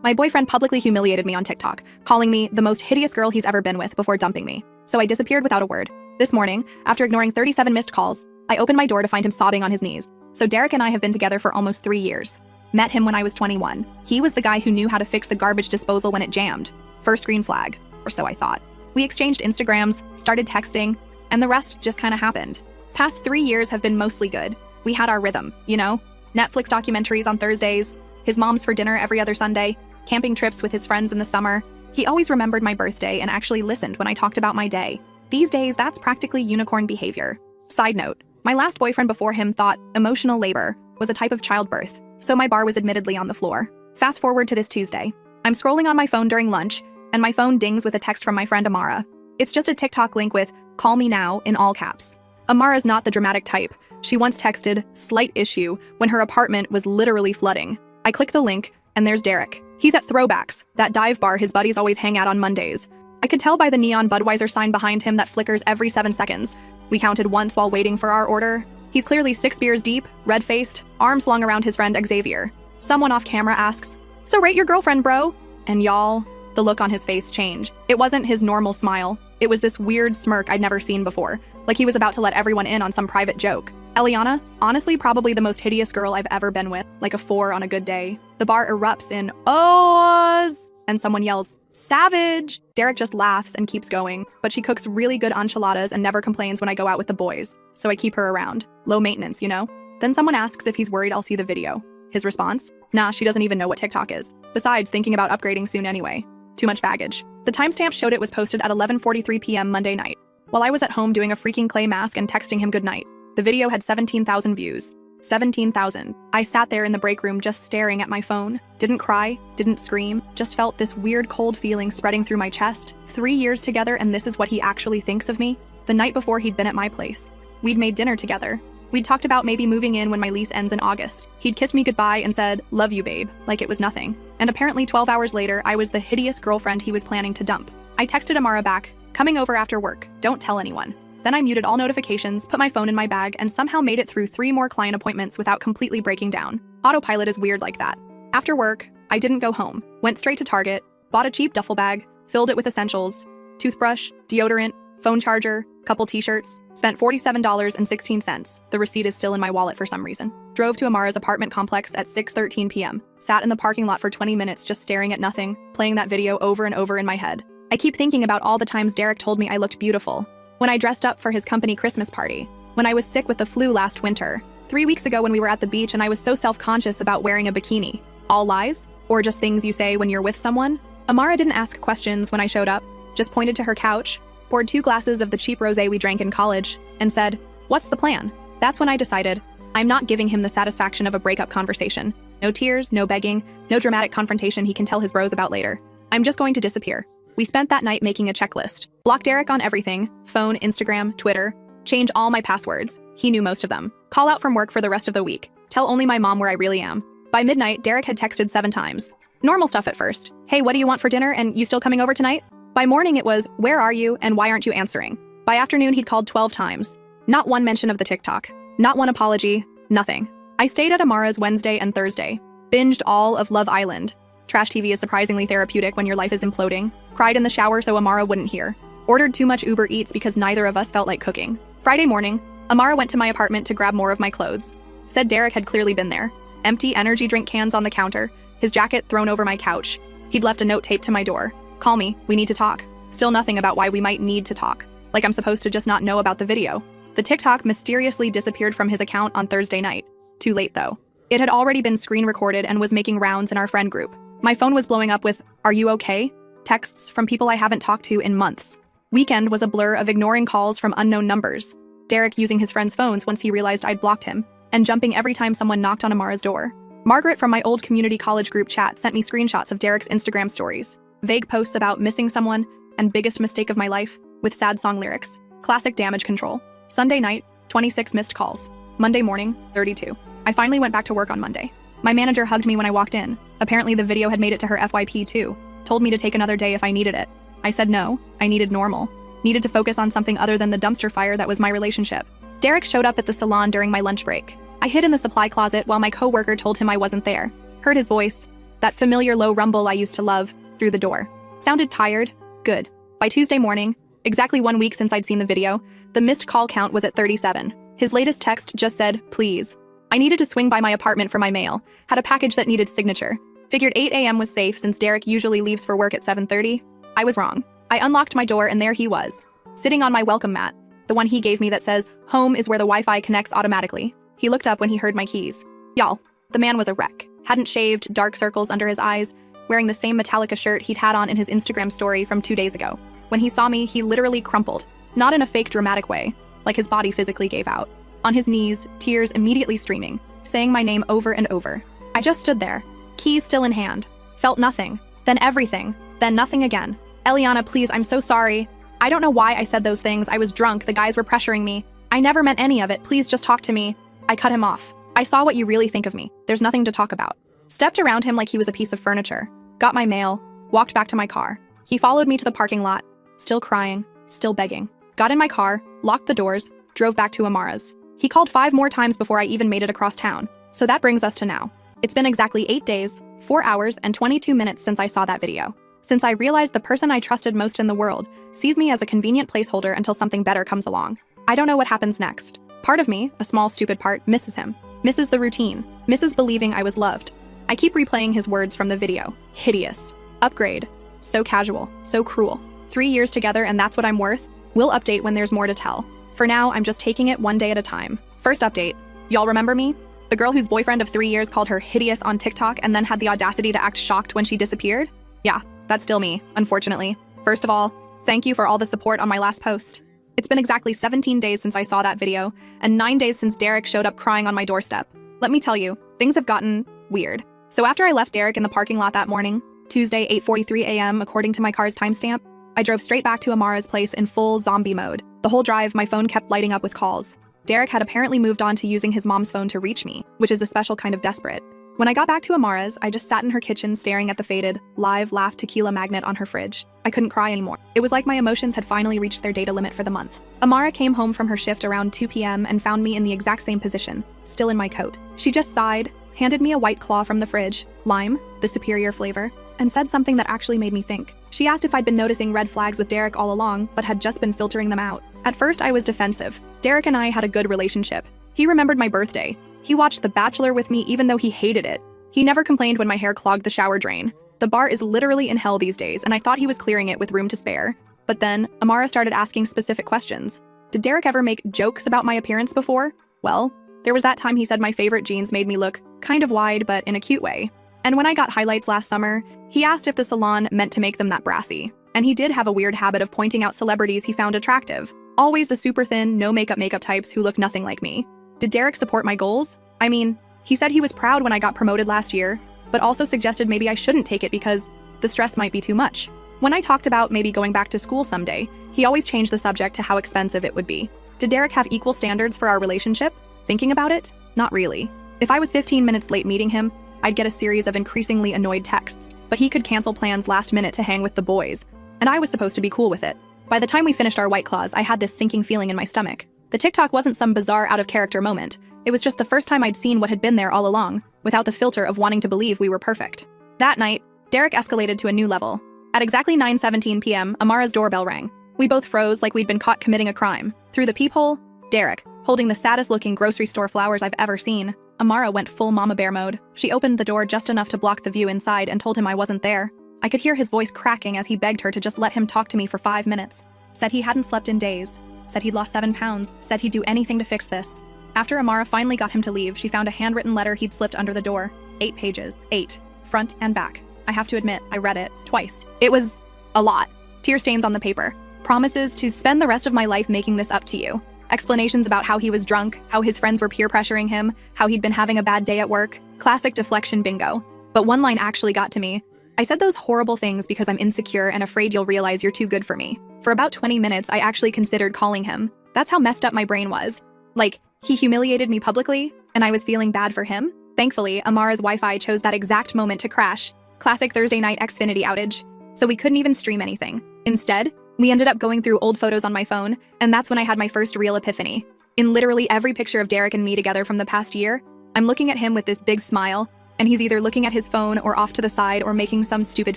My boyfriend publicly humiliated me on TikTok, calling me the most hideous girl he's ever been with before dumping me. So I disappeared without a word. This morning, after ignoring 37 missed calls, I opened my door to find him sobbing on his knees. So Derek and I have been together for almost 3 years. Met him when I was 21. He was the guy who knew how to fix the garbage disposal when it jammed. First green flag, or so I thought. We exchanged Instagrams, started texting, and the rest just kind of happened. Past 3 years have been mostly good. We had our rhythm, you know? Netflix documentaries on Thursdays, his mom's for dinner every other Sunday, camping trips with his friends in the summer. He always remembered my birthday and actually listened when I talked about my day. These days, that's practically unicorn behavior. Side note, my last boyfriend before him thought emotional labor was a type of childbirth, so my bar was admittedly on the floor. Fast forward to this Tuesday. I'm scrolling on my phone during lunch, and my phone dings with a text from my friend Amara. It's just a TikTok link with "call me now" in all caps. Amara's not the dramatic type. She once texted "slight issue" when her apartment was literally flooding. I click the link, and there's Derek. He's at Throwbacks, that dive bar his buddies always hang out on Mondays. I could tell by the neon Budweiser sign behind him that flickers every 7 seconds. We counted once while waiting for our order. He's clearly 6 beers deep, red-faced, arms slung around his friend Xavier. Someone off camera asks, "So rate your girlfriend, bro?" And y'all, the look on his face changed. It wasn't his normal smile. It was this weird smirk I'd never seen before, like he was about to let everyone in on some private joke. Eliana, honestly probably the most hideous girl I've ever been with, like a 4 on a good day. The bar erupts in "ohs," and someone yells, "savage!" Derek just laughs and keeps going, but she cooks really good enchiladas and never complains when I go out with the boys, so I keep her around. Low maintenance, you know? Then someone asks if he's worried I'll see the video. His response? Nah, she doesn't even know what TikTok is. Besides, thinking about upgrading soon anyway. Too much baggage. The timestamp showed it was posted at 11:43 p.m. Monday night, while I was at home doing a freaking clay mask and texting him goodnight. The video had 17,000 views. 17,000. I sat there in the break room just staring at my phone. Didn't cry, didn't scream, just felt this weird cold feeling spreading through my chest. 3 years together and this is what he actually thinks of me? The night before he'd been at my place. We'd made dinner together. We'd talked about maybe moving in when my lease ends in August. He'd kissed me goodbye and said, "Love you, babe," like it was nothing. And apparently 12 hours later, I was the hideous girlfriend he was planning to dump. I texted Amara back, "Coming over after work, don't tell anyone." Then I muted all notifications, put my phone in my bag, and somehow made it through 3 more client appointments without completely breaking down. Autopilot is weird like that. After work, I didn't go home. Went straight to Target, bought a cheap duffel bag, filled it with essentials, toothbrush, deodorant, phone charger, couple t-shirts, spent $47.16. The receipt is still in my wallet for some reason. Drove to Amara's apartment complex at 6:13 p.m. Sat in the parking lot for 20 minutes just staring at nothing, playing that video over and over in my head. I keep thinking about all the times Derek told me I looked beautiful. When I dressed up for his company Christmas party. When I was sick with the flu last winter. 3 weeks ago when we were at the beach and I was so self-conscious about wearing a bikini. All lies? Or just things you say when you're with someone? Amara didn't ask questions when I showed up, just pointed to her couch, poured 2 glasses of the cheap rosé we drank in college, and said, "What's the plan?" That's when I decided, I'm not giving him the satisfaction of a breakup conversation. No tears, no begging, no dramatic confrontation he can tell his bros about later. I'm just going to disappear. We spent that night making a checklist. Block Derek on everything, phone, Instagram, Twitter. Change all my passwords. He knew most of them. Call out from work for the rest of the week. Tell only my mom where I really am. By midnight, Derek had texted 7 times. Normal stuff at first. "Hey, what do you want for dinner and you still coming over tonight?" By morning it was, "Where are you and why aren't you answering?" By afternoon he'd called 12 times. Not one mention of the TikTok. Not one apology. Nothing. I stayed at Amara's Wednesday and Thursday. Binged all of Love Island. Trash TV is surprisingly therapeutic when your life is imploding. Cried in the shower so Amara wouldn't hear. Ordered too much Uber Eats because neither of us felt like cooking. Friday morning, Amara went to my apartment to grab more of my clothes. Said Derek had clearly been there. Empty energy drink cans on the counter, his jacket thrown over my couch. He'd left a note taped to my door. "Call me, we need to talk." Still nothing about why we might need to talk. Like I'm supposed to just not know about the video. The TikTok mysteriously disappeared from his account on Thursday night. Too late though. It had already been screen recorded and was making rounds in our friend group. My phone was blowing up with, "Are you okay?" texts from people I haven't talked to in months. Weekend was a blur of ignoring calls from unknown numbers. Derek using his friends' phones once he realized I'd blocked him, and jumping every time someone knocked on Amara's door. Margaret from my old community college group chat sent me screenshots of Derek's Instagram stories. Vague posts about missing someone and biggest mistake of my life, with sad song lyrics. Classic damage control. Sunday night, 26 missed calls. Monday morning, 32. I finally went back to work on Monday. My manager hugged me when I walked in. Apparently the video had made it to her FYP too. Told me to take another day if I needed it. I said no, I needed normal. Needed to focus on something other than the dumpster fire that was my relationship. Derek showed up at the salon during my lunch break. I hid in the supply closet while my coworker told him I wasn't there. Heard his voice. That familiar low rumble I used to love, through the door. Sounded tired? Good. By Tuesday morning, exactly 1 week since I'd seen the video, the missed call count was at 37. His latest text just said, "Please." I needed to swing by my apartment for my mail, had a package that needed signature. Figured 8 a.m. was safe since Derek usually leaves for work at 7:30. I was wrong. I unlocked my door and there he was, sitting on my welcome mat, the one he gave me that says, "Home is where the Wi-Fi connects automatically." He looked up when he heard my keys. Y'all, the man was a wreck. Hadn't shaved, dark circles under his eyes, wearing the same Metallica shirt he'd had on in his Instagram story from 2 days ago. When he saw me, he literally crumpled. Not in a fake dramatic way, like his body physically gave out. On his knees, tears immediately streaming, saying my name over and over. I just stood there, keys still in hand, felt nothing, then everything, then nothing again. "Eliana, please, I'm so sorry. I don't know why I said those things. I was drunk, the guys were pressuring me. I never meant any of it, please just talk to me." I cut him off. "I saw what you really think of me. There's nothing to talk about." Stepped around him like he was a piece of furniture, got my mail, walked back to my car. He followed me to the parking lot, still crying, still begging. Got in my car, locked the doors, drove back to Amara's. He called 5 more times before I even made it across town. So that brings us to now. It's been exactly 8 days, 4 hours, and 22 minutes since I saw that video. Since I realized the person I trusted most in the world sees me as a convenient placeholder until something better comes along. I don't know what happens next. Part of me, a small stupid part, misses him. Misses the routine. Misses believing I was loved. I keep replaying his words from the video. Hideous. Upgrade. So casual. So cruel. 3 years together and that's what I'm worth? We'll update when there's more to tell. For now, I'm just taking it one day at a time. First update. Y'all remember me? The girl whose boyfriend of 3 years called her hideous on TikTok and then had the audacity to act shocked when she disappeared? Yeah, that's still me, unfortunately. First of all, thank you for all the support on my last post. It's been exactly 17 days since I saw that video, and 9 days since Derek showed up crying on my doorstep. Let me tell you, things have gotten weird. So after I left Derek in the parking lot that morning, Tuesday 8:43 a.m. according to my car's timestamp, I drove straight back to Amara's place in full zombie mode. The whole drive, my phone kept lighting up with calls. Derek had apparently moved on to using his mom's phone to reach me, which is a special kind of desperate. When I got back to Amara's, I just sat in her kitchen staring at the faded, live laugh tequila magnet on her fridge. I couldn't cry anymore. It was like my emotions had finally reached their data limit for the month. Amara came home from her shift around 2 p.m. and found me in the exact same position, still in my coat. She just sighed, handed me a White Claw from the fridge, lime, the superior flavor, and said something that actually made me think. She asked if I'd been noticing red flags with Derek all along, but had just been filtering them out. At first, I was defensive. Derek and I had a good relationship. He remembered my birthday. He watched The Bachelor with me even though he hated it. He never complained when my hair clogged the shower drain. The bar is literally in hell these days, and I thought he was clearing it with room to spare. But then, Amara started asking specific questions. Did Derek ever make jokes about my appearance before? Well, there was that time he said my favorite jeans made me look kind of wide, but in a cute way. And when I got highlights last summer, he asked if the salon meant to make them that brassy. And he did have a weird habit of pointing out celebrities he found attractive. Always the super thin, no makeup types who look nothing like me. Did Derek support my goals? I mean, he said he was proud when I got promoted last year, but also suggested maybe I shouldn't take it because the stress might be too much. When I talked about maybe going back to school someday, he always changed the subject to how expensive it would be. Did Derek have equal standards for our relationship? Thinking about it? Not really. If I was 15 minutes late meeting him, I'd get a series of increasingly annoyed texts, but he could cancel plans last minute to hang with the boys, and I was supposed to be cool with it. By the time we finished our White Claws, I had this sinking feeling in my stomach. The TikTok wasn't some bizarre out-of-character moment. It was just the first time I'd seen what had been there all along, without the filter of wanting to believe we were perfect. That night, Derek escalated to a new level. At exactly 9:17 p.m., Amara's doorbell rang. We both froze like we'd been caught committing a crime. Through the peephole, Derek, holding the saddest-looking grocery store flowers I've ever seen. Amara went full mama bear mode. She opened the door just enough to block the view inside and told him I wasn't there. I could hear his voice cracking as he begged her to just let him talk to me for 5 minutes. Said he hadn't slept in days. Said he'd lost 7 pounds. Said he'd do anything to fix this. After Amara finally got him to leave, she found a handwritten letter he'd slipped under the door. 8 pages. 8. Front and back. I have to admit, I read it twice. It was a lot. Tear stains on the paper. Promises to spend the rest of my life making this up to you. Explanations about how he was drunk, how his friends were peer pressuring him, how he'd been having a bad day at work. Classic deflection bingo. But one line actually got to me. I said those horrible things because I'm insecure and afraid you'll realize you're too good for me. For about 20 minutes, I actually considered calling him. That's how messed up my brain was. Like, he humiliated me publicly, and I was feeling bad for him. Thankfully, Amara's Wi-Fi chose that exact moment to crash. Classic Thursday night Xfinity outage. So we couldn't even stream anything. Instead, we ended up going through old photos on my phone, and that's when I had my first real epiphany. In literally every picture of Derek and me together from the past year, I'm looking at him with this big smile, and he's either looking at his phone or off to the side or making some stupid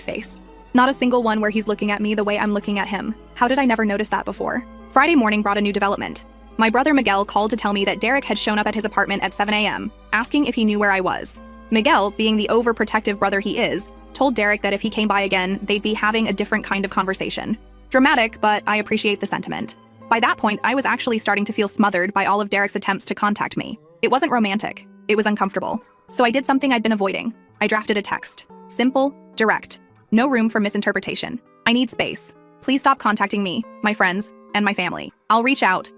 face. Not a single one where he's looking at me the way I'm looking at him. How did I never notice that before? Friday morning brought a new development. My brother Miguel called to tell me that Derek had shown up at his apartment at 7 a.m., asking if he knew where I was. Miguel, being the overprotective brother he is, told Derek that if he came by again, they'd be having a different kind of conversation. Dramatic, but I appreciate the sentiment. By that point, I was actually starting to feel smothered by all of Derek's attempts to contact me. It wasn't romantic. It was uncomfortable. So I did something I'd been avoiding. I drafted a text. Simple, direct. No room for misinterpretation. I need space. Please stop contacting me, my friends, and my family. I'll reach out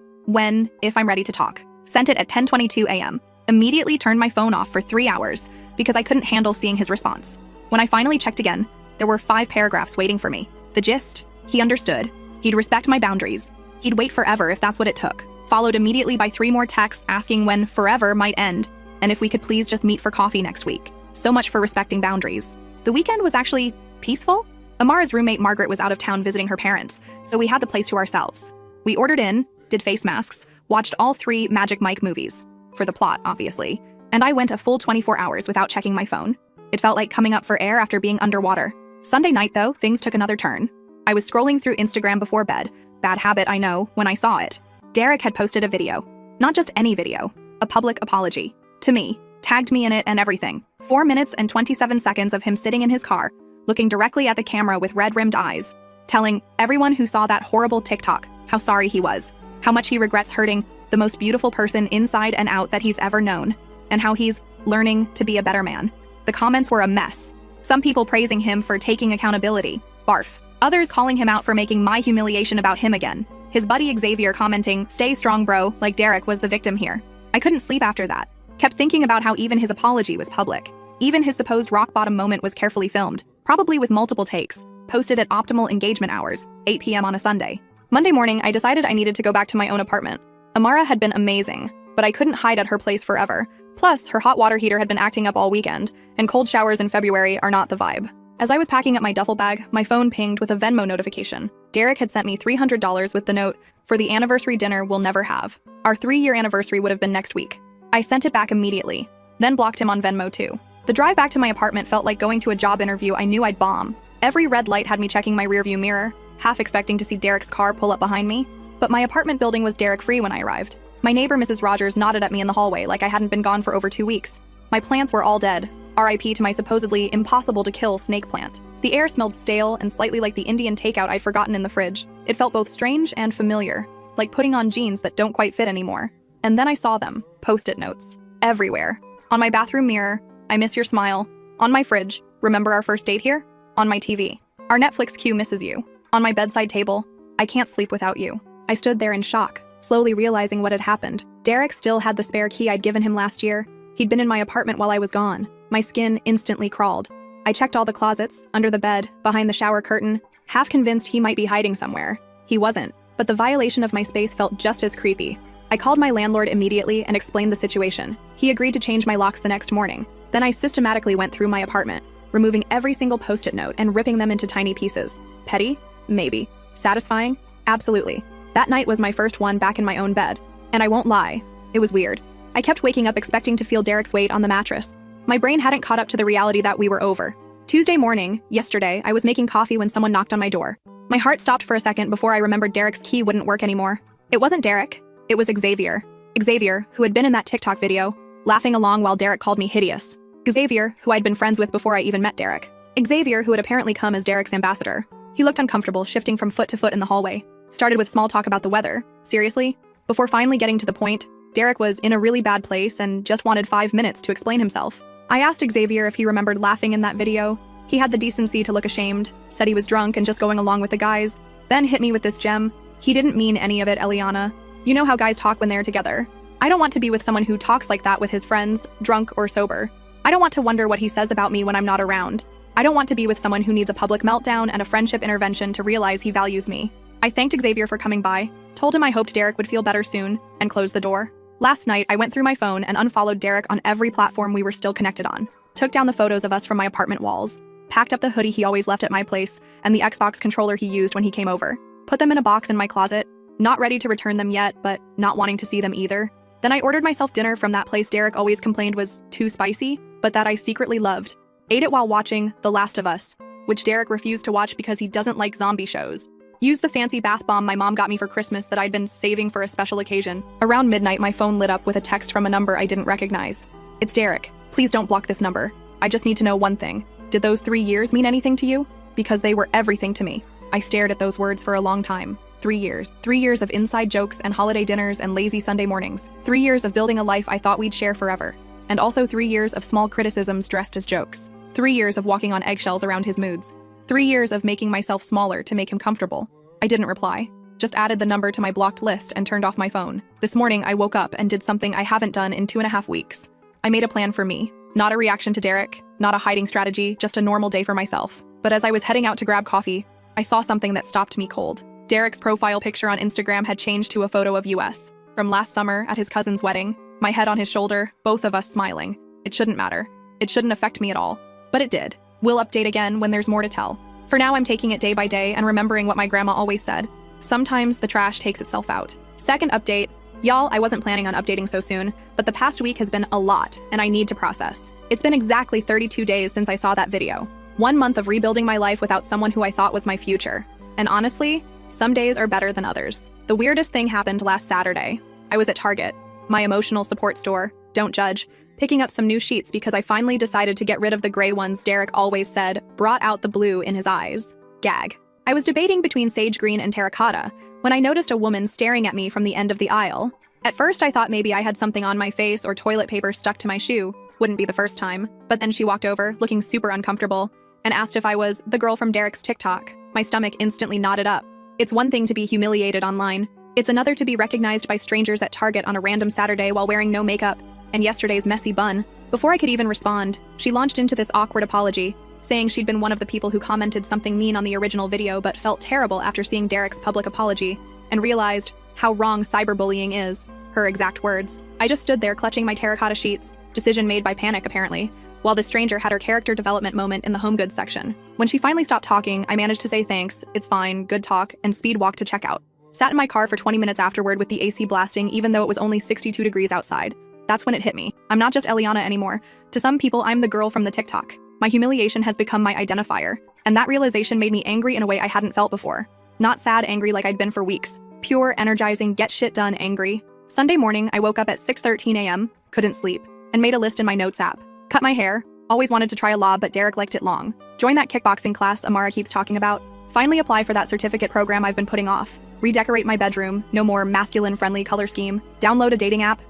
if I'm ready to talk. Sent it at 10:22 a.m. Immediately turned my phone off for 3 hours because I couldn't handle seeing his response. When I finally checked again, there were 5 paragraphs waiting for me. The gist? He understood. He'd respect my boundaries. He'd wait forever if that's what it took. Followed immediately by 3 more texts asking when forever might end and if we could please just meet for coffee next week. So much for respecting boundaries. The weekend was actually peaceful. Amara's roommate Margaret was out of town visiting her parents, so we had the place to ourselves. We ordered in, did face masks, watched all 3 Magic Mike movies. For the plot, obviously. And I went a full 24 hours without checking my phone. It felt like coming up for air after being underwater. Sunday night, though, things took another turn. I was scrolling through Instagram before bed. Bad habit, I know, when I saw it. Derek had posted a video. Not just any video. A public apology. To me. Tagged me in it and everything. 4 minutes and 27 seconds of him sitting in his car, looking directly at the camera with red-rimmed eyes, telling everyone who saw that horrible TikTok how sorry he was, how much he regrets hurting the most beautiful person inside and out that he's ever known, and how he's learning to be a better man. The comments were a mess. Some people praising him for taking accountability. Barf. Others calling him out for making my humiliation about him again. His buddy Xavier commenting, "Stay strong, bro," like Derek was the victim here. I couldn't sleep after that. Kept thinking about how even his apology was public. Even his supposed rock-bottom moment was carefully filmed, probably with multiple takes, posted at optimal engagement hours, 8 p.m. on a Sunday. Monday morning, I decided I needed to go back to my own apartment. Amara had been amazing, but I couldn't hide at her place forever. Plus, her hot water heater had been acting up all weekend, and cold showers in February are not the vibe. As I was packing up my duffel bag, my phone pinged with a Venmo notification. Derek had sent me $300 with the note, "For the anniversary dinner we'll never have. Our 3-year anniversary would have been next week." I sent it back immediately, then blocked him on Venmo too. The drive back to my apartment felt like going to a job interview I knew I'd bomb. Every red light had me checking my rearview mirror, half expecting to see Derek's car pull up behind me. But my apartment building was Derek-free when I arrived. My neighbor, Mrs. Rogers, nodded at me in the hallway like I hadn't been gone for over 2 weeks. My plants were all dead. RIP to my supposedly impossible-to-kill snake plant. The air smelled stale and slightly like the Indian takeout I'd forgotten in the fridge. It felt both strange and familiar, like putting on jeans that don't quite fit anymore. And then I saw them, post-it notes, everywhere. On my bathroom mirror, "I miss your smile." On my fridge, "Remember our first date here?" On my TV, "Our Netflix queue misses you." On my bedside table, "I can't sleep without you." I stood there in shock, slowly realizing what had happened. Derek still had the spare key I'd given him last year. He'd been in my apartment while I was gone. My skin instantly crawled. I checked all the closets, under the bed, behind the shower curtain, half convinced he might be hiding somewhere. He wasn't, but the violation of my space felt just as creepy. I called my landlord immediately and explained the situation. He agreed to change my locks the next morning. Then I systematically went through my apartment, removing every single post-it note and ripping them into tiny pieces. Petty? Maybe. Satisfying? Absolutely. That night was my first one back in my own bed. And I won't lie, it was weird. I kept waking up expecting to feel Derek's weight on the mattress. My brain hadn't caught up to the reality that we were over. Tuesday morning, yesterday, I was making coffee when someone knocked on my door. My heart stopped for a second before I remembered Derek's key wouldn't work anymore. It wasn't Derek. It was Xavier. Xavier, who had been in that TikTok video, laughing along while Derek called me hideous. Xavier, who I'd been friends with before I even met Derek. Xavier, who had apparently come as Derek's ambassador. He looked uncomfortable, shifting from foot to foot in the hallway. Started with small talk about the weather. Seriously? Before finally getting to the point, Derek was in a really bad place and just wanted 5 minutes to explain himself. I asked Xavier if he remembered laughing in that video. He had the decency to look ashamed, said he was drunk and just going along with the guys, then hit me with this gem. He didn't mean any of it, Eliana. You know how guys talk when they're together. I don't want to be with someone who talks like that with his friends, drunk or sober. I don't want to wonder what he says about me when I'm not around. I don't want to be with someone who needs a public meltdown and a friendship intervention to realize he values me. I thanked Xavier for coming by, told him I hoped Derek would feel better soon, and closed the door. Last night, I went through my phone and unfollowed Derek on every platform we were still connected on. Took down the photos of us from my apartment walls. Packed up the hoodie he always left at my place and the Xbox controller he used when he came over. Put them in a box in my closet. Not ready to return them yet, but not wanting to see them either. Then I ordered myself dinner from that place Derek always complained was too spicy. but that I secretly loved. Ate it while watching The Last of Us, which Derek refused to watch because he doesn't like zombie shows. Used the fancy bath bomb my mom got me for Christmas that I'd been saving for a special occasion. Around midnight, my phone lit up with a text from a number I didn't recognize. "It's Derek. Please don't block this number. I just need to know one thing. Did those 3 years mean anything to you? Because they were everything to me." I stared at those words for a long time. 3 years. 3 years of inside jokes and holiday dinners and lazy Sunday mornings. 3 years of building a life I thought we'd share forever. And also 3 years of small criticisms dressed as jokes. 3 years of walking on eggshells around his moods. 3 years of making myself smaller to make him comfortable. I didn't reply. Just added the number to my blocked list and turned off my phone. This morning, I woke up and did something I haven't done in 2.5 weeks. I made a plan for me. Not a reaction to Derek, not a hiding strategy, just a normal day for myself. But as I was heading out to grab coffee, I saw something that stopped me cold. Derek's profile picture on Instagram had changed to a photo of us. From last summer at his cousin's wedding, my head on his shoulder, both of us smiling. It shouldn't matter. It shouldn't affect me at all. But it did. We'll update again when there's more to tell. For now, I'm taking it day by day and remembering what my grandma always said. Sometimes the trash takes itself out. Second update. Y'all, I wasn't planning on updating so soon, but the past week has been a lot, and I need to process. It's been exactly 32 days since I saw that video. 1 month of rebuilding my life without someone who I thought was my future. And honestly, some days are better than others. The weirdest thing happened last Saturday. I was at Target, my emotional support store, don't judge, picking up some new sheets because I finally decided to get rid of the gray ones Derek always said brought out the blue in his eyes. Gag. I was debating between sage green and terracotta when I noticed a woman staring at me from the end of the aisle. At first, I thought maybe I had something on my face or toilet paper stuck to my shoe. Wouldn't be the first time. But then she walked over, looking super uncomfortable, and asked if I was the girl from Derek's TikTok. My stomach instantly knotted up. It's one thing to be humiliated online. It's another to be recognized by strangers at Target on a random Saturday while wearing no makeup and yesterday's messy bun. Before I could even respond, she launched into this awkward apology, saying she'd been one of the people who commented something mean on the original video but felt terrible after seeing Derek's public apology and realized how wrong cyberbullying is, her exact words. I just stood there clutching my terracotta sheets, decision made by panic apparently, while the stranger had her character development moment in the home goods section. When she finally stopped talking, I managed to say thanks, it's fine, good talk, and speed walk to checkout. Sat in my car for 20 minutes afterward with the AC blasting even though it was only 62 degrees outside. That's when it hit me. I'm not just Eliana anymore. To some people, I'm the girl from the TikTok. My humiliation has become my identifier, and that realization made me angry in a way I hadn't felt before. Not sad angry like I'd been for weeks. Pure, energizing, get shit done angry. Sunday morning, I woke up at 6:13 a.m., couldn't sleep, and made a list in my notes app. Cut my hair. Always wanted to try a lob, but Derek liked it long. Join that kickboxing class Amara keeps talking about. Finally apply for that certificate program I've been putting off. Redecorate my bedroom. No more masculine-friendly color scheme. Download a dating app.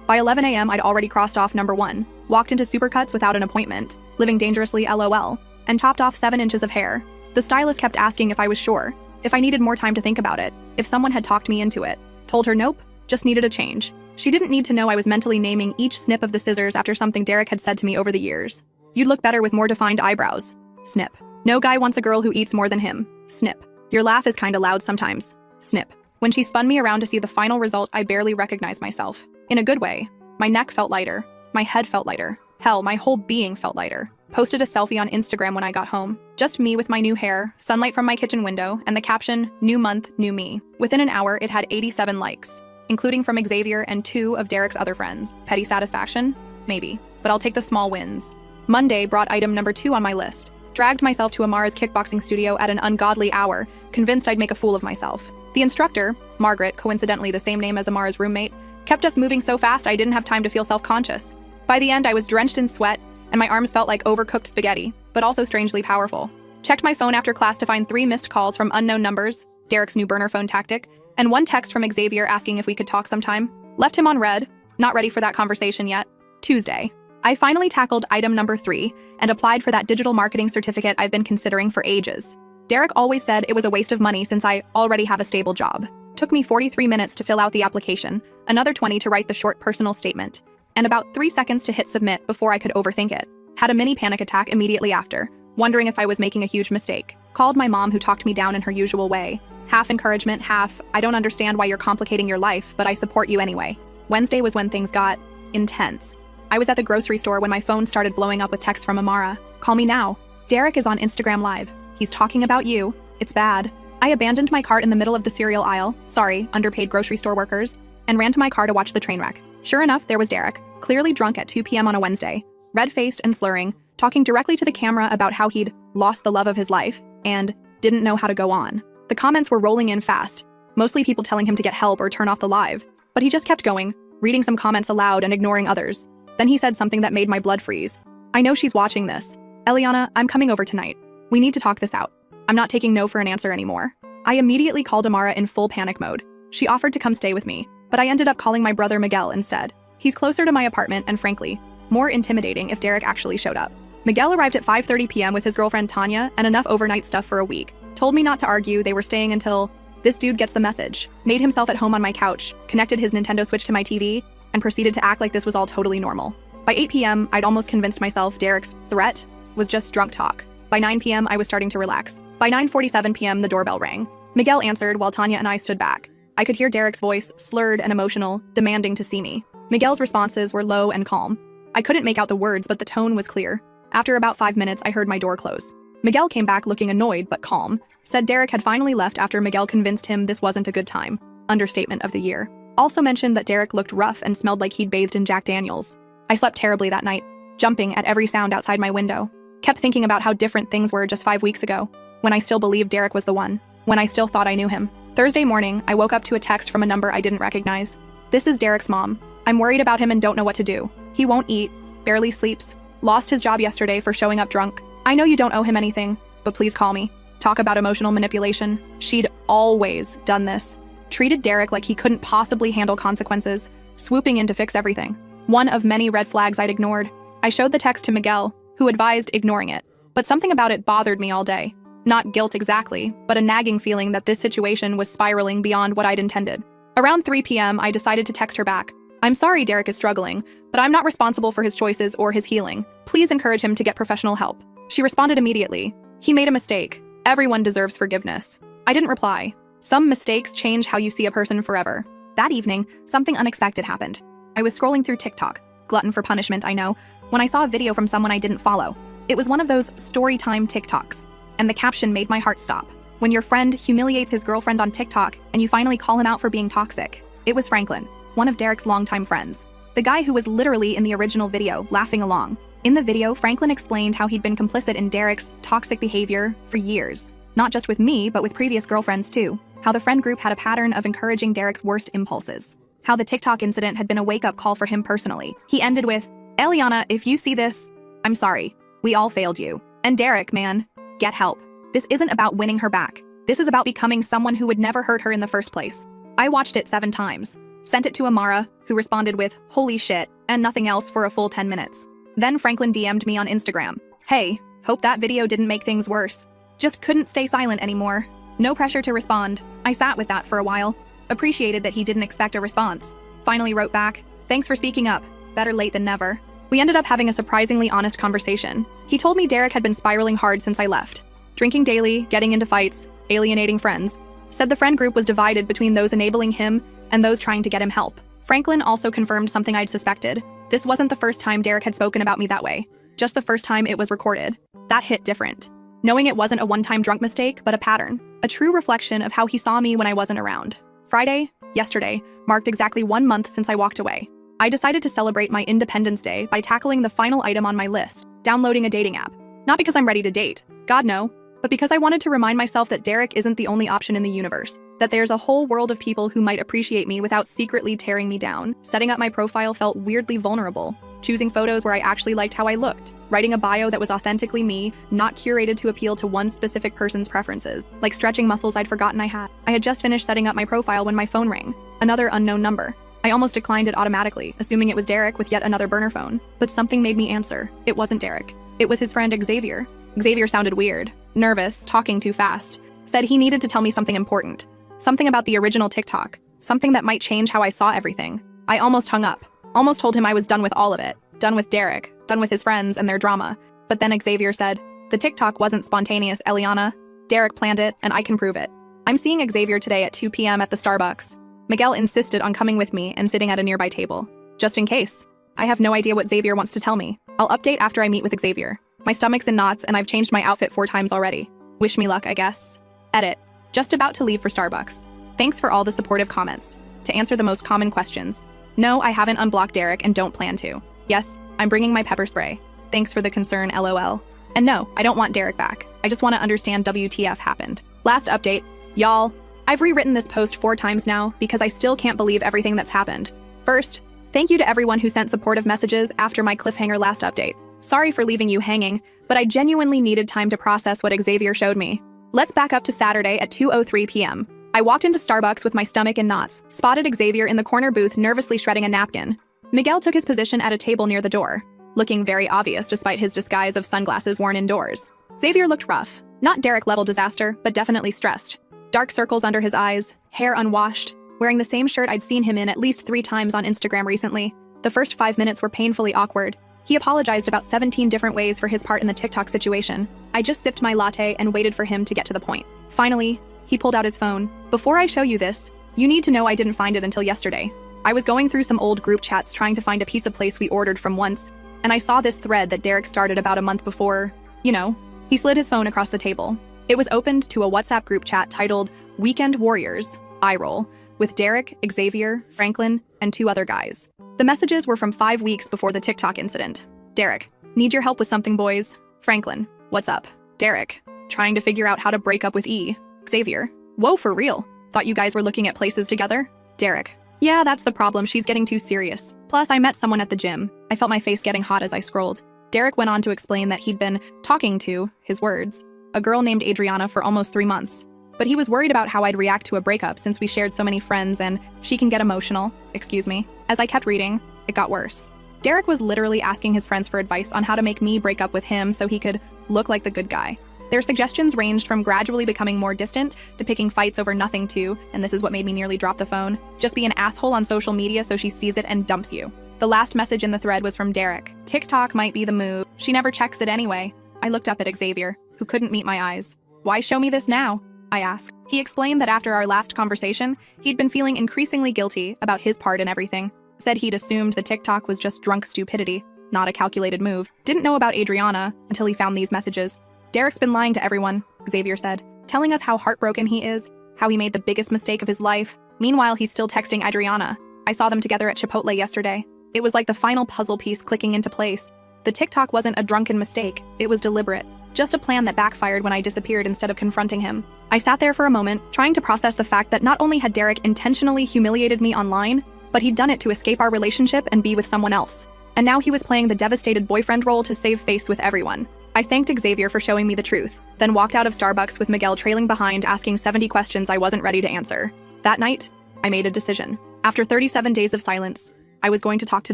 By 11 a.m., I'd already crossed off number 1. Walked into Supercuts without an appointment. Living dangerously LOL. And chopped off 7 inches of hair. The stylist kept asking if I was sure. If I needed more time to think about it. If someone had talked me into it. Told her nope. Just needed a change. She didn't need to know I was mentally naming each snip of the scissors after something Derek had said to me over the years. You'd look better with more defined eyebrows. Snip. No guy wants a girl who eats more than him. Snip. Your laugh is kinda loud sometimes. Snip. When she spun me around to see the final result, I barely recognized myself. In a good way. My neck felt lighter. My head felt lighter. Hell, my whole being felt lighter. Posted a selfie on Instagram when I got home. Just me with my new hair, sunlight from my kitchen window, and the caption, "New month, new me." Within an hour, it had 87 likes, including from Xavier and 2 of Derek's other friends. Petty satisfaction? Maybe. But I'll take the small wins. Monday brought item number 2 on my list. Dragged myself to Amara's kickboxing studio at an ungodly hour, convinced I'd make a fool of myself. The instructor, Margaret, coincidentally the same name as Amara's roommate, kept us moving so fast I didn't have time to feel self-conscious. By the end, I was drenched in sweat, and my arms felt like overcooked spaghetti, but also strangely powerful. Checked my phone after class to find 3 missed calls from unknown numbers, Derek's new burner phone tactic, and 1 text from Xavier asking if we could talk sometime. Left him on red, not ready for that conversation yet. Tuesday. I finally tackled item number 3 and applied for that digital marketing certificate I've been considering for ages. Derek always said it was a waste of money since I already have a stable job. Took me 43 minutes to fill out the application, another 20 to write the short personal statement, and about 3 seconds to hit submit before I could overthink it. Had a mini panic attack immediately after, wondering if I was making a huge mistake. Called my mom, who talked me down in her usual way. Half encouragement, half, "I don't understand why you're complicating your life, but I support you anyway." Wednesday was when things got intense. I was at the grocery store when my phone started blowing up with texts from Amara. "Call me now. Derek is on Instagram Live. He's talking about you. It's bad." I abandoned my cart in the middle of the cereal aisle, sorry, underpaid grocery store workers, and ran to my car to watch the train wreck. Sure enough, there was Derek, clearly drunk at 2 p.m. on a Wednesday. red-faced and slurring, talking directly to the camera about how he'd lost the love of his life and didn't know how to go on. The comments were rolling in fast, mostly people telling him to get help or turn off the live, but he just kept going, reading some comments aloud and ignoring others. Then he said something that made my blood freeze. "I know she's watching this. Eliana, I'm coming over tonight. We need to talk this out. I'm not taking no for an answer anymore." I immediately called Amara in full panic mode. She offered to come stay with me, but I ended up calling my brother Miguel instead. He's closer to my apartment and, frankly, more intimidating if Derek actually showed up. Miguel arrived at 5:30 p.m. with his girlfriend Tanya and enough overnight stuff for a week. Told me not to argue, they were staying until this dude gets the message. Made himself at home on my couch, connected his Nintendo Switch to my TV, and proceeded to act like this was all totally normal. By 8 p.m., I'd almost convinced myself Derek's threat was just drunk talk. By 9 p.m., I was starting to relax. By 9:47 p.m., the doorbell rang. Miguel answered while Tanya and I stood back. I could hear Derek's voice, slurred and emotional, demanding to see me. Miguel's responses were low and calm. I couldn't make out the words, but the tone was clear. After about 5 minutes, I heard my door close. Miguel came back looking annoyed but calm, said Derek had finally left after Miguel convinced him this wasn't a good time. Understatement of the year. Also mentioned that Derek looked rough and smelled like he'd bathed in Jack Daniels. I slept terribly that night, jumping at every sound outside my window. Kept thinking about how different things were just 5 weeks ago, when I still believed Derek was the one, when I still thought I knew him. Thursday morning, I woke up to a text from a number I didn't recognize. "This is Derek's mom. I'm worried about him and don't know what to do. He won't eat, barely sleeps, lost his job yesterday for showing up drunk. I know you don't owe him anything, but please call me." Talk about emotional manipulation. She'd always done this. Treated Derek like he couldn't possibly handle consequences, swooping in to fix everything. One of many red flags I'd ignored. I showed the text to Miguel, who advised ignoring it. But something about it bothered me all day. Not guilt exactly, but a nagging feeling that this situation was spiraling beyond what I'd intended. Around 3 p.m., I decided to text her back. "I'm sorry Derek is struggling, but I'm not responsible for his choices or his healing. Please encourage him to get professional help." She responded immediately. "He made a mistake. Everyone deserves forgiveness." I didn't reply. Some mistakes change how you see a person forever. That evening, something unexpected happened. I was scrolling through TikTok, glutton for punishment, I know, when I saw a video from someone I didn't follow. It was one of those story time TikToks, and the caption made my heart stop. When your friend humiliates his girlfriend on TikTok and you finally call him out for being toxic. It was Franklin, one of Derek's longtime friends. The guy who was literally in the original video, laughing along. In the video, Franklin explained how he'd been complicit in Derek's toxic behavior for years. Not just with me, but with previous girlfriends too. How the friend group had a pattern of encouraging Derek's worst impulses. How the TikTok incident had been a wake-up call for him personally. He ended with, "Eliana, if you see this, I'm sorry. We all failed you. And Derek, man, get help. This isn't about winning her back. This is about becoming someone who would never hurt her in the first place." I watched it 7 times. Sent it to Amara, who responded with, "Holy shit," and nothing else for a full 10 minutes. Then Franklin DM'd me on Instagram. "Hey, hope that video didn't make things worse. Just couldn't stay silent anymore." No pressure to respond. I sat with that for a while. Appreciated that he didn't expect a response. Finally wrote back, "Thanks for speaking up. Better late than never." We ended up having a surprisingly honest conversation. He told me Derek had been spiraling hard since I left. Drinking daily, getting into fights, alienating friends. Said the friend group was divided between those enabling him and those trying to get him help. Franklin also confirmed something I'd suspected. This wasn't the first time Derek had spoken about me that way. Just the first time it was recorded. That hit different. Knowing it wasn't a one-time drunk mistake, but a pattern. A true reflection of how he saw me when I wasn't around. Friday, yesterday, marked exactly 1 month since I walked away. I decided to celebrate my Independence Day by tackling the final item on my list, downloading a dating app. Not because I'm ready to date, God no, but because I wanted to remind myself that Derek isn't the only option in the universe. That there's a whole world of people who might appreciate me without secretly tearing me down. Setting up my profile felt weirdly vulnerable. Choosing photos where I actually liked how I looked. Writing a bio that was authentically me, not curated to appeal to one specific person's preferences. Like stretching muscles I'd forgotten I had. I had just finished setting up my profile when my phone rang. Another unknown number. I almost declined it automatically, assuming it was Derek with yet another burner phone. But something made me answer. It wasn't Derek. It was his friend Xavier. Xavier sounded weird, nervous, talking too fast. Said he needed to tell me something important. Something about the original TikTok. Something that might change how I saw everything. I almost hung up. Almost told him I was done with all of it. Done with Derek. Done with his friends and their drama. But then Xavier said, "The TikTok wasn't spontaneous, Eliana. Derek planned it, and I can prove it." I'm seeing Xavier today at 2 p.m. at the Starbucks. Miguel insisted on coming with me and sitting at a nearby table. Just in case. I have no idea what Xavier wants to tell me. I'll update after I meet with Xavier. My stomach's in knots and I've changed my outfit 4 times already. Wish me luck, I guess. Edit. Just about to leave for Starbucks. Thanks for all the supportive comments. To answer the most common questions. No, I haven't unblocked Derek and don't plan to. Yes, I'm bringing my pepper spray. Thanks for the concern, LOL. And no, I don't want Derek back. I just want to understand WTF happened. Last update, y'all. I've rewritten this post 4 times now because I still can't believe everything that's happened. First, thank you to everyone who sent supportive messages after my cliffhanger last update. Sorry for leaving you hanging, but I genuinely needed time to process what Xavier showed me. Let's back up to Saturday at 2:03 p.m. I walked into Starbucks with my stomach in knots, spotted Xavier in the corner booth nervously shredding a napkin. Miguel took his position at a table near the door, looking very obvious despite his disguise of sunglasses worn indoors. Xavier looked rough, not Derek-level disaster, but definitely stressed. Dark circles under his eyes, hair unwashed, wearing the same shirt I'd seen him in at least 3 times on Instagram recently. The first 5 minutes were painfully awkward. He apologized about 17 different ways for his part in the TikTok situation. I just sipped my latte and waited for him to get to the point. Finally, he pulled out his phone. Before I show you this, you need to know I didn't find it until yesterday. I was going through some old group chats trying to find a pizza place we ordered from once, and I saw this thread that Derek started about a month before. You know, he slid his phone across the table. It was opened to a WhatsApp group chat titled Weekend Warriors, eye roll, with Derek, Xavier, Franklin, and 2 other guys. The messages were from 5 weeks before the TikTok incident. Derek, need your help with something, boys. Franklin, what's up? Derek, trying to figure out how to break up with E. Xavier, whoa, for real? Thought you guys were looking at places together? Derek, yeah, that's the problem, she's getting too serious. Plus, I met someone at the gym. I felt my face getting hot as I scrolled. Derek went on to explain that he'd been talking to, his words, a girl named Adriana for almost 3 months. But he was worried about how I'd react to a breakup since we shared so many friends and she can get emotional. Excuse me. As I kept reading, it got worse. Derek was literally asking his friends for advice on how to make me break up with him so he could look like the good guy. Their suggestions ranged from gradually becoming more distant to picking fights over nothing to, and this is what made me nearly drop the phone, just be an asshole on social media so she sees it and dumps you. The last message in the thread was from Derek. TikTok might be the move. She never checks it anyway. I looked up at Xavier, who couldn't meet my eyes. Why show me this now? I asked. He explained that after our last conversation, he'd been feeling increasingly guilty about his part in everything. Said he'd assumed the TikTok was just drunk stupidity, not a calculated move. Didn't know about Adriana until he found these messages. Derek's been lying to everyone, Xavier said, telling us how heartbroken he is, how he made the biggest mistake of his life. Meanwhile, he's still texting Adriana. I saw them together at Chipotle yesterday. It was like the final puzzle piece clicking into place. The TikTok wasn't a drunken mistake, it was deliberate. Just a plan that backfired when I disappeared instead of confronting him. I sat there for a moment, trying to process the fact that not only had Derek intentionally humiliated me online, but he'd done it to escape our relationship and be with someone else. And now he was playing the devastated boyfriend role to save face with everyone. I thanked Xavier for showing me the truth, then walked out of Starbucks with Miguel trailing behind, asking 70 questions I wasn't ready to answer. That night, I made a decision. After 37 days of silence, I was going to talk to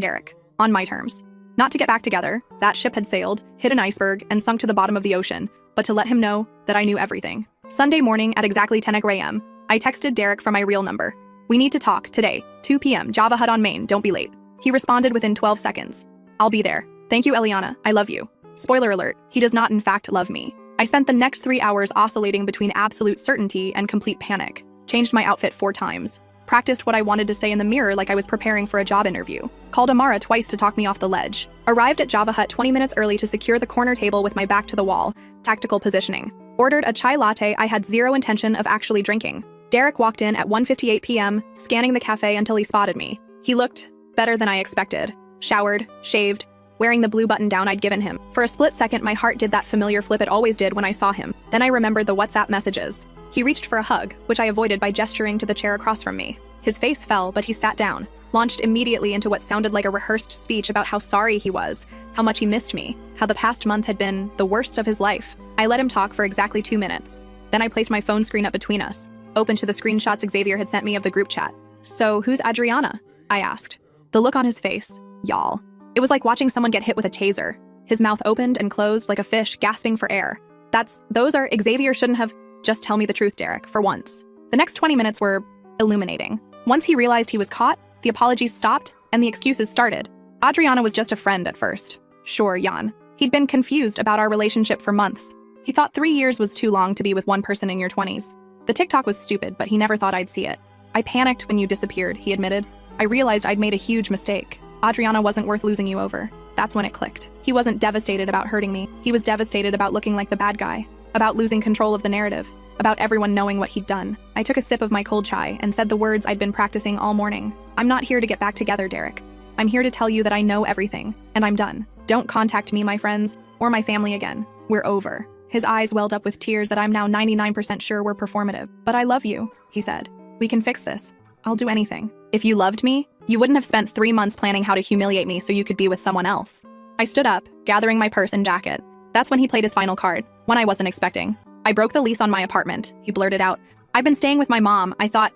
Derek, on my terms. Not to get back together, that ship had sailed, hit an iceberg, and sunk to the bottom of the ocean, but to let him know that I knew everything. Sunday morning at exactly 10 a.m., I texted Derek from my real number. We need to talk, today, 2 p.m., Java Hut on Main, don't be late. He responded within 12 seconds. I'll be there. Thank you, Eliana, I love you. Spoiler alert, he does not in fact love me. I spent the next 3 hours oscillating between absolute certainty and complete panic. Changed my outfit 4 times. Practiced what I wanted to say in the mirror like I was preparing for a job interview. Called Amara twice to talk me off the ledge. Arrived at Java Hut 20 minutes early to secure the corner table with my back to the wall. Tactical positioning. Ordered a chai latte I had zero intention of actually drinking. Derek walked in at 1:58 p.m., scanning the cafe until he spotted me. He looked better than I expected. Showered, shaved, wearing the blue button down I'd given him. For a split second, my heart did that familiar flip it always did when I saw him. Then I remembered the WhatsApp messages. He reached for a hug, which I avoided by gesturing to the chair across from me. His face fell, but he sat down, launched immediately into what sounded like a rehearsed speech about how sorry he was, how much he missed me, how the past month had been the worst of his life. I let him talk for exactly 2 minutes. Then I placed my phone screen up between us, open to the screenshots Xavier had sent me of the group chat. So, who's Adriana? I asked. The look on his face, y'all. It was like watching someone get hit with a taser. His mouth opened and closed like a fish gasping for air. Xavier shouldn't have. Just tell me the truth, Derek, for once. The next 20 minutes were illuminating. Once he realized he was caught, the apologies stopped, and the excuses started. Adriana was just a friend at first. Sure, Jan. He'd been confused about our relationship for months. He thought 3 years was too long to be with one person in your 20s. The TikTok was stupid, but he never thought I'd see it. I panicked when you disappeared, he admitted. I realized I'd made a huge mistake. Adriana wasn't worth losing you over. That's when it clicked. He wasn't devastated about hurting me. He was devastated about looking like the bad guy, about losing control of the narrative, about everyone knowing what he'd done. I took a sip of my cold chai and said the words I'd been practicing all morning. I'm not here to get back together, Derek. I'm here to tell you that I know everything, and I'm done. Don't contact me, my friends, or my family again. We're over. His eyes welled up with tears that I'm now 99% sure were performative. But I love you, he said. We can fix this. I'll do anything. If you loved me, you wouldn't have spent 3 months planning how to humiliate me so you could be with someone else. I stood up, gathering my purse and jacket. That's when he played his final card, one I wasn't expecting. I broke the lease on my apartment, he blurted out. I've been staying with my mom. I thought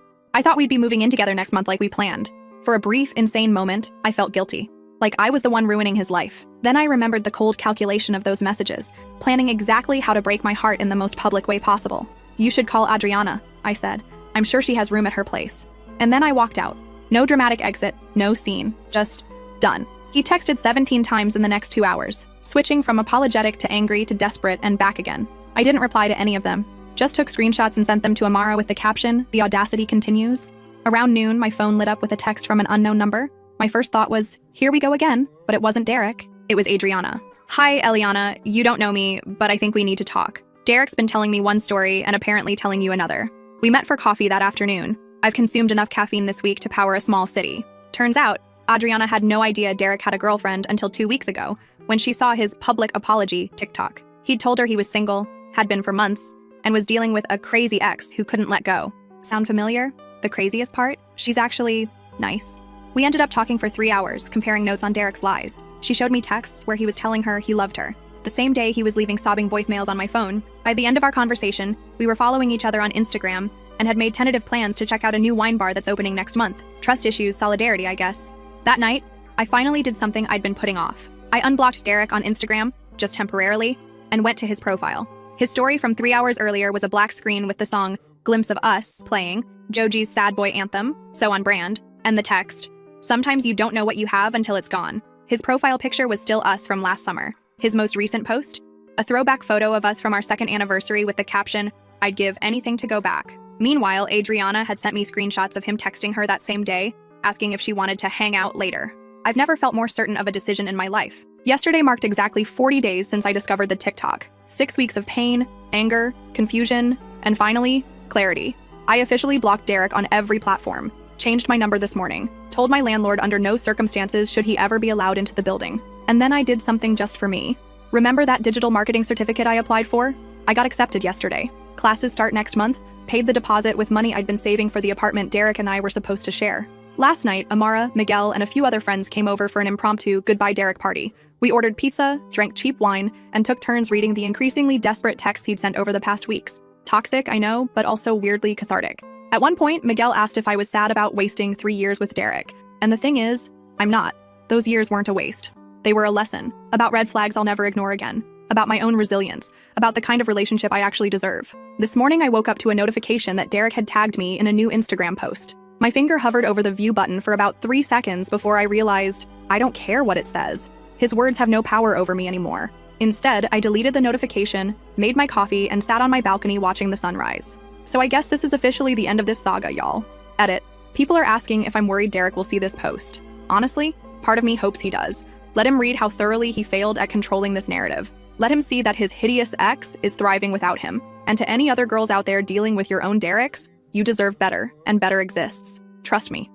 we'd be moving in together next month like we planned. For a brief, insane moment, I felt guilty. Like I was the one ruining his life. Then I remembered the cold calculation of those messages, planning exactly how to break my heart in the most public way possible. You should call Adriana, I said. I'm sure she has room at her place. And then I walked out. No dramatic exit, no scene, just done. He texted 17 times in the next 2 hours, switching from apologetic to angry to desperate and back again. I didn't reply to any of them, just took screenshots and sent them to Amara with the caption, "The audacity continues." Around noon, my phone lit up with a text from an unknown number. My first thought was, here we go again, but it wasn't Derek. It was Adriana. Hi, Eliana. You don't know me, but I think we need to talk. Derek's been telling me one story and apparently telling you another. We met for coffee that afternoon. I've consumed enough caffeine this week to power a small city. Turns out, Adriana had no idea Derek had a girlfriend until 2 weeks ago, when she saw his public apology TikTok. He'd told her he was single, had been for months, and was dealing with a crazy ex who couldn't let go. Sound familiar? The craziest part? She's actually nice. We ended up talking for 3 hours, comparing notes on Derek's lies. She showed me texts where he was telling her he loved her. The same day he was leaving sobbing voicemails on my phone. By the end of our conversation, we were following each other on Instagram and had made tentative plans to check out a new wine bar that's opening next month. Trust issues, solidarity, I guess. That night, I finally did something I'd been putting off. I unblocked Derek on Instagram, just temporarily, and went to his profile. His story from 3 hours earlier was a black screen with the song Glimpse of Us playing, Joji's sad boy anthem, so on brand, and the text, "Sometimes you don't know what you have until it's gone." His profile picture was still us from last summer. His most recent post? A throwback photo of us from our 2nd anniversary with the caption, "I'd give anything to go back." Meanwhile, Adriana had sent me screenshots of him texting her that same day, asking if she wanted to hang out later. I've never felt more certain of a decision in my life. Yesterday marked exactly 40 days since I discovered the TikTok. 6 weeks of pain, anger, confusion, and finally, clarity. I officially blocked Derek on every platform, changed my number this morning, told my landlord under no circumstances should he ever be allowed into the building. And then I did something just for me. Remember that digital marketing certificate I applied for? I got accepted yesterday. Classes start next month, paid the deposit with money I'd been saving for the apartment Derek and I were supposed to share. Last night, Amara, Miguel, and a few other friends came over for an impromptu goodbye Derek party. We ordered pizza, drank cheap wine, and took turns reading the increasingly desperate texts he'd sent over the past weeks. Toxic, I know, but also weirdly cathartic. At one point, Miguel asked if I was sad about wasting 3 years with Derek. And the thing is, I'm not. Those years weren't a waste. They were a lesson, about red flags I'll never ignore again, about my own resilience, about the kind of relationship I actually deserve. This morning I woke up to a notification that Derek had tagged me in a new Instagram post. My finger hovered over the view button for about 3 seconds before I realized I don't care what it says. His words have no power over me anymore. Instead, I deleted the notification, made my coffee, and sat on my balcony watching the sunrise. So I guess this is officially the end of this saga, y'all. Edit. People are asking if I'm worried Derek will see this post. Honestly, part of me hopes he does. Let him read how thoroughly he failed at controlling this narrative. Let him see that his hideous ex is thriving without him. And to any other girls out there dealing with your own Dereks, you deserve better, and better exists. Trust me.